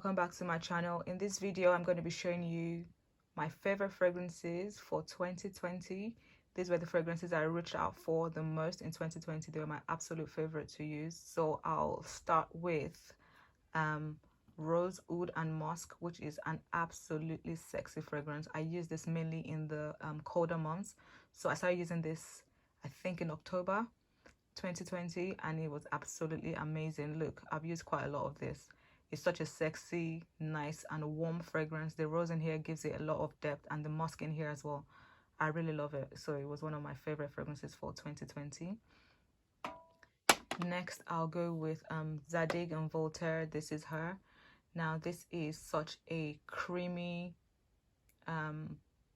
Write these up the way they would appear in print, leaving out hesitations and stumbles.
welcome back to my channel. In this video I'm going to be showing you my favorite fragrances for 2020. These were the fragrances I reached out for the most in 2020. They were my absolute favorite to use. So I'll start with Rosewood and Musk, which is an absolutely sexy fragrance. I use this mainly in the colder months. So I started using this I think in October 2020 and it was absolutely amazing. Look, I've used quite a lot of this. It's such a sexy, nice and warm fragrance. The rose in here gives it a lot of depth, and the musk in here as well. I really love it. So it was one of my favorite fragrances for 2020. Next, I'll go with Zadig and Voltaire. This is her. Now, this is such a creamy,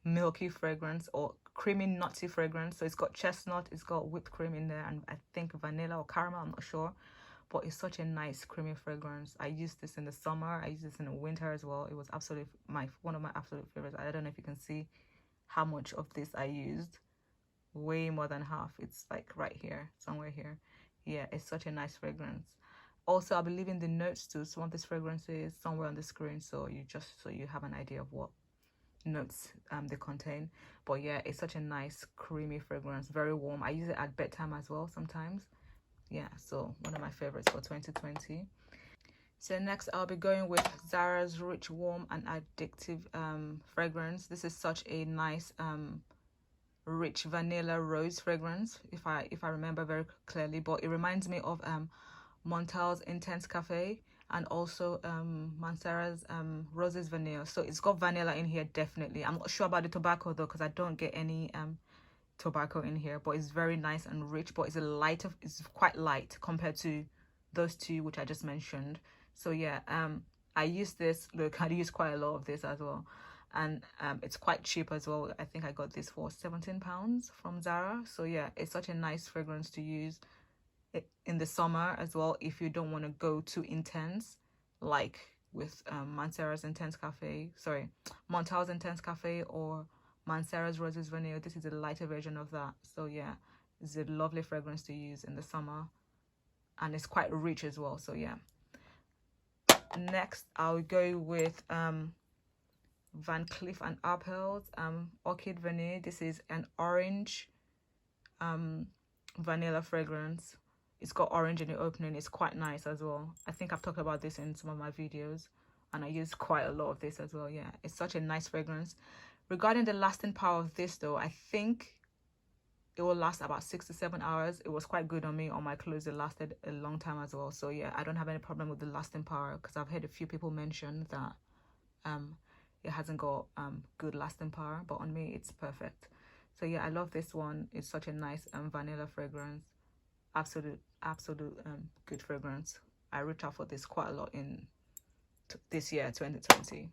milky fragrance, or creamy nutty fragrance. So it's got chestnut, it's got whipped cream in there, and I think vanilla or caramel, I'm not sure. But it's such a nice creamy fragrance. I used this in the summer, I used this in the winter as well. It was absolutely one of my absolute favorites. I don't know if you can see how much of this I used. Way more than half. It's like right here, somewhere here. Yeah, it's such a nice fragrance. Also, I'll be leaving the notes to some of these fragrances somewhere on the screen, so you have an idea of what notes they contain. But yeah, it's such a nice creamy fragrance, very warm. I use it at bedtime as well sometimes. Yeah, so one of my favorites for 2020. So next I'll be going with Zara's rich, warm and addictive fragrance. This is such a nice rich vanilla rose fragrance, if I remember very clearly, but it reminds me of Montal's Intense Cafe and also Mansara's Roses Vanilla. So it's got vanilla in here, definitely. I'm not sure about the tobacco though, because I don't get any tobacco in here, but it's very nice and rich, but it's quite light compared to those two which I just mentioned. So yeah, I use this. Look, I use quite a lot of this as well, and it's quite cheap as well. I think I got this for £17 from Zara. So yeah, it's such a nice fragrance to use in the summer as well, if you don't want to go too intense, like with Montal's Intense Cafe or Mansara's Roses Vanilla. This is a lighter version of that. So yeah, it's a lovely fragrance to use in the summer, and it's quite rich as well. So yeah, next I'll go with Van Cleef and Arpels Orchid Vanilla. This is an orange vanilla fragrance. It's got orange in the opening. It's quite nice as well. I think I've talked about this in some of my videos, and I use quite a lot of this as well. Yeah, it's such a nice fragrance. Regarding the lasting power of this though, I think it will last about 6 to 7 hours. It was quite good on me. On my clothes, it lasted a long time as well. So yeah, I don't have any problem with the lasting power, because I've heard a few people mention that it hasn't got good lasting power, but on me it's perfect. So yeah, I love this one. It's such a nice vanilla fragrance. Absolute good fragrance. I reached out for this quite a lot in this year, 2020.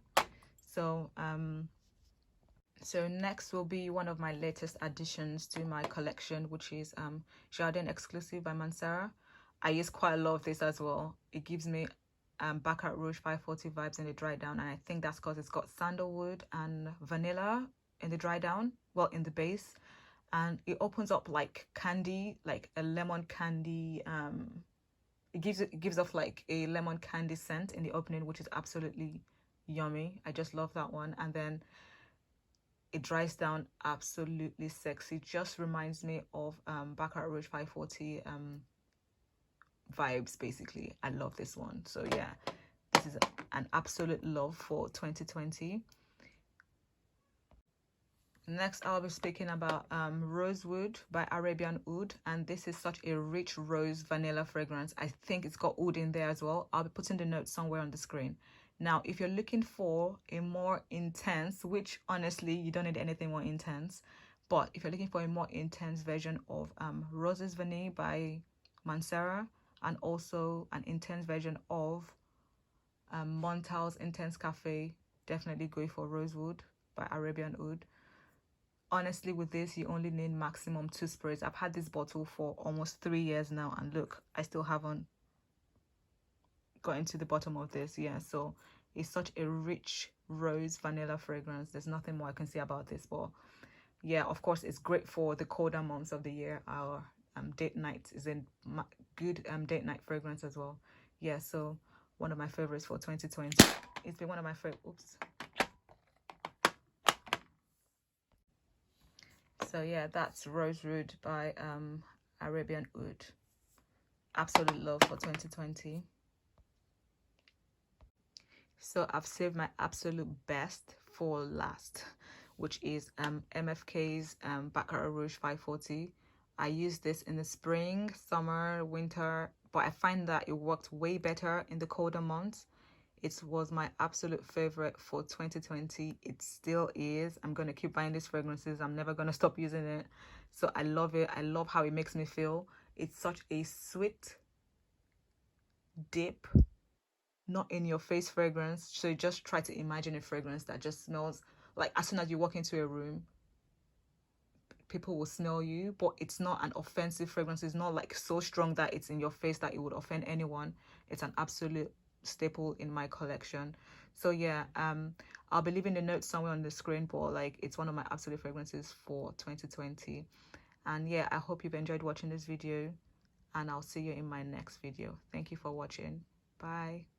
So next will be one of my latest additions to my collection, which is Jardin Exclusive by Mansara. I use quite a lot of this as well. It gives me Baccarat Rouge 540 vibes in the dry down, and I think that's because it's got sandalwood and vanilla in the dry down, well, in the base, and it opens up like candy, like a lemon candy. It gives off like a lemon candy scent in the opening, which is absolutely yummy. I just love that one. And then it dries down absolutely sexy. Just reminds me of Baccarat Rouge 540 vibes, basically. I love this one. So yeah, this is an absolute love for 2020. Next, I'll be speaking about Rosewood by Arabian Oud, and this is such a rich rose vanilla fragrance. I think it's got oud in there as well. I'll be putting the notes somewhere on the screen. Now, if you're looking for a more intense, which honestly, you don't need anything more intense, but if you're looking for a more intense version of Roses Vanilla by Mansara, and also an intense version of Montal's Intense Cafe, definitely go for Rosewood by Arabian Oud. Honestly, with this, you only need maximum 2 sprays. I've had this bottle for almost 3 years now, and look, I still haven't gotten to the bottom of this. Yeah, so it's such a rich rose vanilla fragrance. There's nothing more I can say about this, but yeah, of course, it's great for the colder months of the year. Our date night is a good date night fragrance as well. Yeah, so one of my favorites for 2020. It's been one of my favorite. Oops. So yeah, that's Rosewood by Arabian Oud. Absolute love for 2020. So I've saved my absolute best for last, which is MFK's Baccarat Rouge 540. I use this in the spring, summer, winter, but I find that it worked way better in the colder months. It was my absolute favorite for 2020. It still is. I'm going to keep buying these fragrances. I'm never going to stop using it. So I love it. I love how it makes me feel. It's such a sweet, deep, not in your face fragrance. So just try to imagine a fragrance that just smells like as soon as you walk into a room, people will smell you, but it's not an offensive fragrance. It's not like so strong that it's in your face that it would offend anyone. It's an absolute staple in my collection. So yeah, I'll be leaving the notes somewhere on the screen, but like it's one of my absolute fragrances for 2020. And yeah, I hope you've enjoyed watching this video, and I'll see you in my next video. Thank you for watching. Bye.